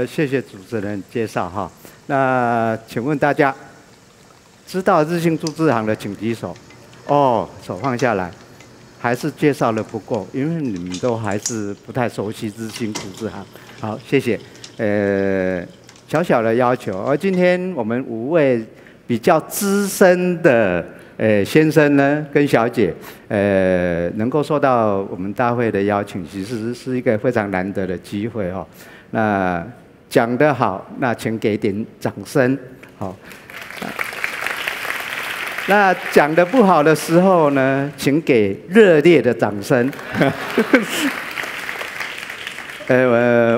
谢谢主持人介绍哈。那请问大家知道日兴铸制行的，请举手。哦，手放下来。还是介绍的不够，因为你们都还是不太熟悉日兴铸制行。好，谢谢。小小的要求，而今天我们5位比较资深的先生呢跟小姐，能够受到我们大会的邀请，其实是一个非常难得的机会哦。那讲得好，那请给点掌声，好。那讲得不好的时候呢，请给热烈的掌声。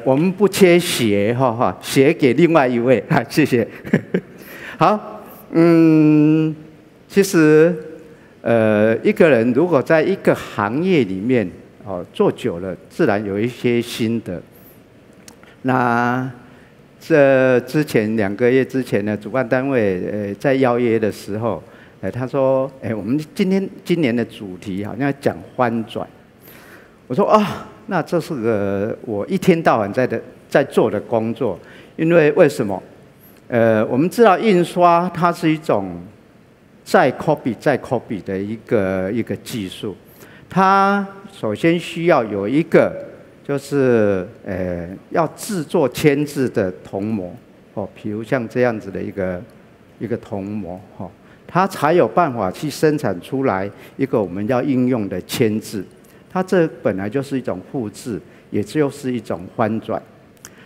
我们不缺鞋哈，鞋给另外一位，谢谢。好，其实一个人如果在一个行业里面做久了，自然有一些心得。那这之前2个月之前呢，主办单位在邀约的时候。他说：“我们今年的主题好像讲翻转。”我说：“啊，那这是个我一天到晚在做的工作，因为什么？我们知道印刷它是一种再 copy 再 copy 的一个技术，它首先需要有一个就是要制作铅制的铜模比如像这样子的一个铜模它才有办法去生产出来一个我们要应用的铅制。它这本来就是一种复制，也就是一种翻转。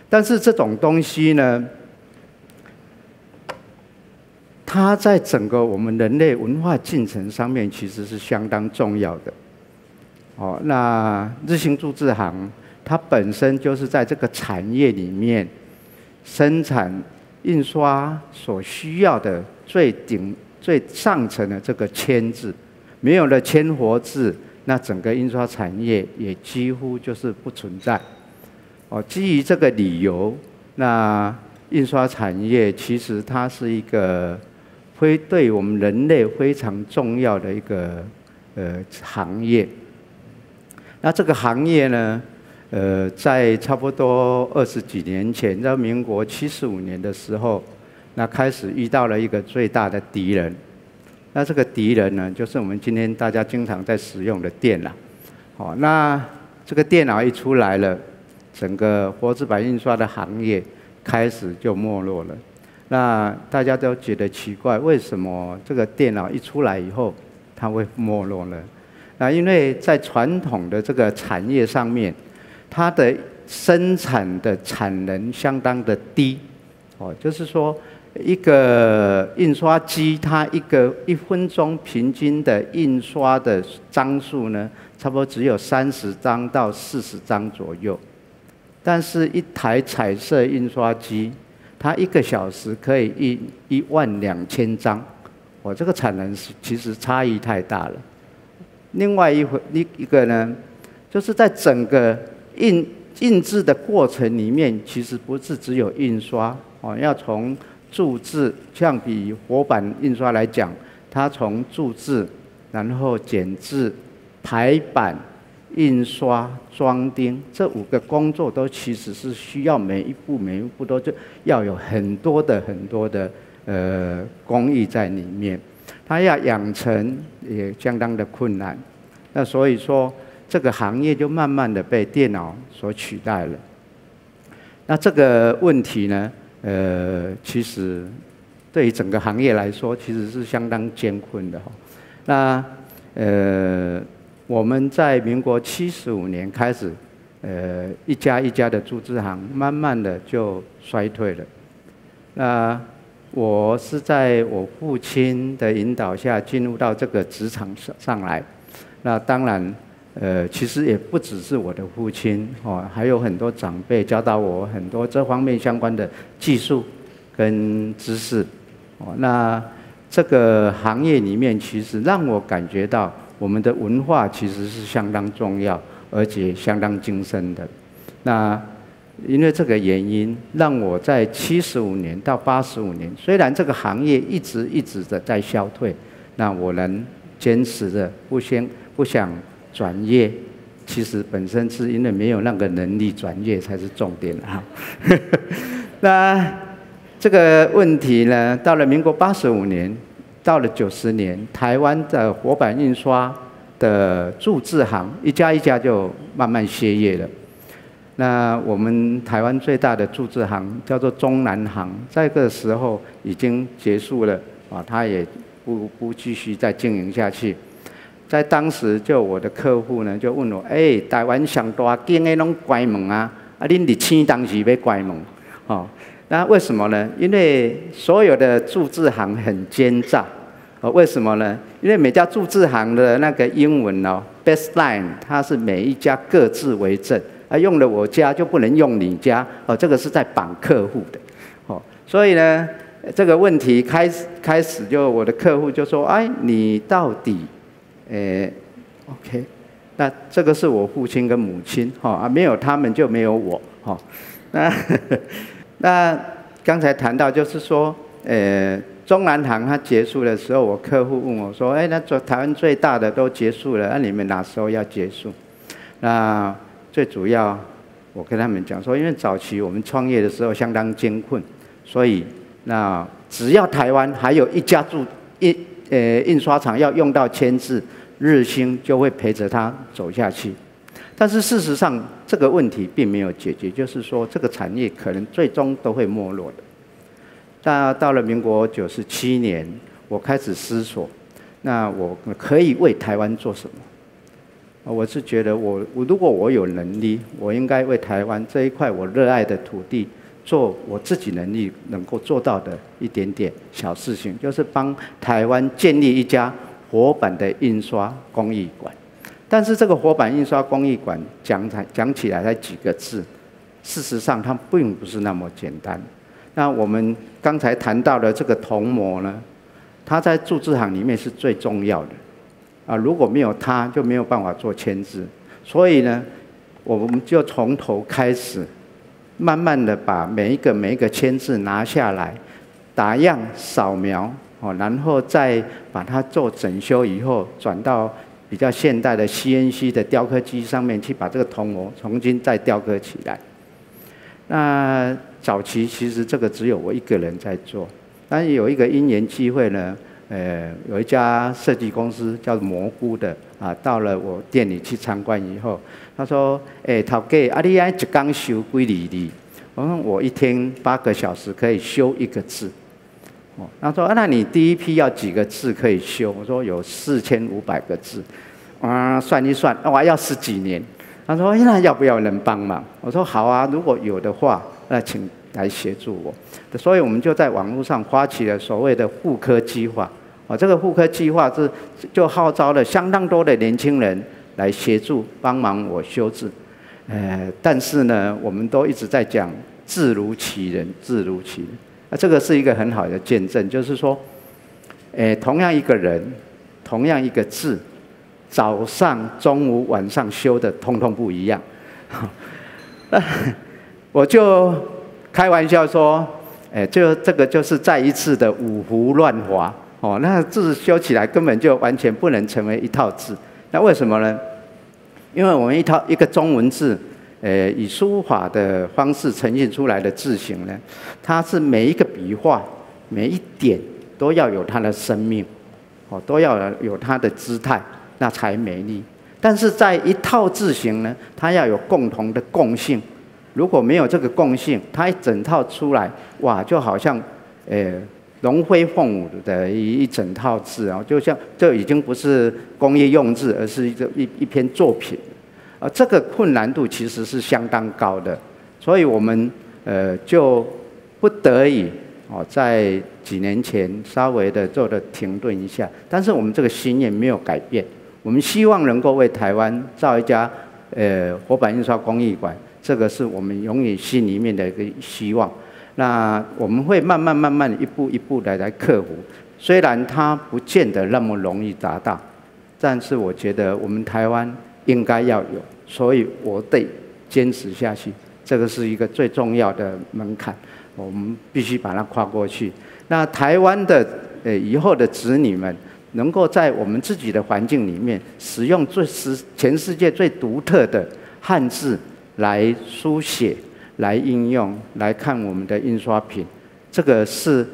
但是这种东西呢，它在整个我们人类文化进程上面其实是相当重要的。那日兴铸制行它本身就是在这个产业里面生产印刷所需要的最上层的这个铅制，没有了铅活字，那整个印刷产业也几乎就是不存在。基于这个理由，那印刷产业其实它是一个对我们人类非常重要的一个行业。那这个行业呢，在差不多20几年前，在民国75年的时候。那开始遇到了一个最大的敌人，那这个敌人呢，就是我们今天大家经常在使用的电脑。那这个电脑一出来了，整个活字版印刷的行业开始就没落了。那大家都觉得奇怪，为什么这个电脑一出来以后，它会没落呢？那因为在传统的这个产业上面，它的生产的产能相当的低，就是说。一个印刷机，它1分钟平均的印刷的张数呢，差不多只有30张到40张左右。但是，一台彩色印刷机，它1个小时可以印12000张，这个产能其实差异太大了。另外一个呢，就是在整个印制的过程里面，其实不是只有印刷要从注字，像比活版印刷来讲，它从注字，然后剪字、排版、印刷、装订这5个工作，都其实是需要每一步都要有很多的工艺在里面，它要养成也相当的困难。那所以说，这个行业就慢慢的被电脑所取代了。那这个问题呢？其实对于整个行业来说，其实是相当艰困的那我们在民国75年开始，一家一家的铸制行，慢慢的就衰退了。那我是在我父亲的引导下进入到这个职场上来。那当然，其实也不只是我的父亲还有很多长辈教导我很多这方面相关的技术跟知识那这个行业里面，其实让我感觉到我们的文化其实是相当重要，而且相当精深的。那因为这个原因，让我在75年到85年，虽然这个行业一直的在消退，那我能坚持的不想转业，其实本身是因为没有那个能力转业才是重点啊。那这个问题呢，到了民国85年，到了90年，台湾的活版印刷的铸制行一家一家就慢慢歇业了。那我们台湾最大的铸制行叫做中南行，在这个时候已经结束了啊，它也不继续再经营下去。在当时，就我的客户呢就问我：台湾上大间的拢关门啊，恁日青当时要关门，哦。那为什么呢？因为所有的铸制行很奸诈，为什么呢？因为每家铸制行的那个英文哦 ，best line， 它是每一家各自为政，用了我家就不能用你家，这个是在绑客户的，所以呢，这个问题开始就我的客户就说：你到底，OK， 那这个是我父亲跟母亲，没有他们就没有我，那刚才谈到就是说，中南行它结束的时候，我客户问我说：那台湾最大的都结束了，那你们哪时候要结束？那最主要，我跟他们讲说，因为早期我们创业的时候相当艰困，所以那只要台湾还有一家印刷厂要用到签字，日兴就会陪着它走下去。但是事实上，这个问题并没有解决，就是说这个产业可能最终都会没落的。那到了民国97年，我开始思索，那我可以为台湾做什么？我是觉得如果我有能力，我应该为台湾这一块我热爱的土地，做我自己能力能够做到的一点点小事情，就是帮台湾建立一家活版的印刷工艺馆。但是这个活版印刷工艺馆讲起来才几个字，事实上它并不是那么简单。那我们刚才谈到的这个铜模呢，它在铸制行里面是最重要的如果没有它，就没有办法做签字。所以呢，我们就从头开始，慢慢的把每一个签字拿下来，打样扫描然后再把它做整修以后，转到比较现代的 CNC 的雕刻机上面去把这个铜模重新再雕刻起来。那早期其实这个只有我一个人在做，但是有一个因缘机会呢，有一家设计公司叫蘑菇的到了我店里去参观以后，他说：头家你一天修几字？我说我一天8个小时可以修1个字。他说那你第一批要几个字可以修？我说有4500个字。算一算，我要10几年。他说那要不要人帮忙？我说好啊，如果有的话，那请来协助我。所以我们就在网络上发起了所谓的复刻计划。这个复刻计划就号召了相当多的年轻人来协助帮忙我修字。但是呢，我们都一直在讲字如其人，字如其人。这个是一个很好的见证，就是说，同样一个人，同样一个字，早上、中午、晚上修的通通不一样。我就开玩笑说，这个就是再一次的五胡乱华那字修起来根本就完全不能成为一套字。那为什么呢？因为我们一个中文字。以书法的方式呈现出来的字形呢，它是每一个笔画、每一点都要有它的生命，都要有它的姿态，那才美丽。但是在一套字形呢，它要有共同的共性。如果没有这个共性，它一整套出来，哇，就好像龙飞凤舞的一整套字就像这已经不是工业用字，而是一篇作品。这个困难度其实是相当高的，所以我们就不得已在几年前稍微的做了停顿一下，但是我们这个心愿没有改变，我们希望能够为台湾造一家活版印刷工艺馆，这个是我们永远心里面的一个希望。那我们会慢慢一步一步的来克服，虽然它不见得那么容易达到，但是我觉得我们台湾应该要有，所以我得坚持下去。这个是一个最重要的门槛，我们必须把它跨过去。那台湾的以后的子女们，能够在我们自己的环境里面使用全世界最独特的汉字来书写、来应用、来看我们的印刷品，这个是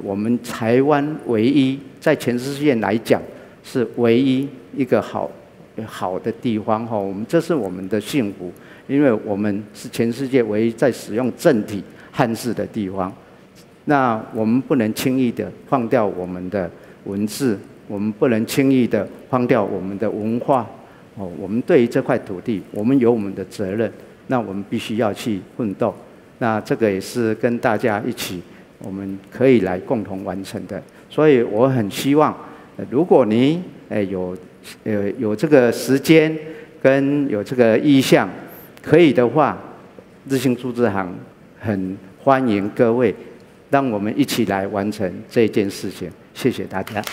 我们台湾唯一在全世界来讲是唯一一个好的地方哈。我们这是我们的幸福，因为我们是全世界唯一在使用正体汉字的地方。那我们不能轻易的放掉我们的文字，我们不能轻易的放掉我们的文化。我们对于这块土地，我们有我们的责任，那我们必须要去奋斗。那这个也是跟大家一起，我们可以来共同完成的。所以我很希望，如果你有这个时间跟有这个意向，可以的话，日新书字行很欢迎各位，让我们一起来完成这件事情。谢谢大家。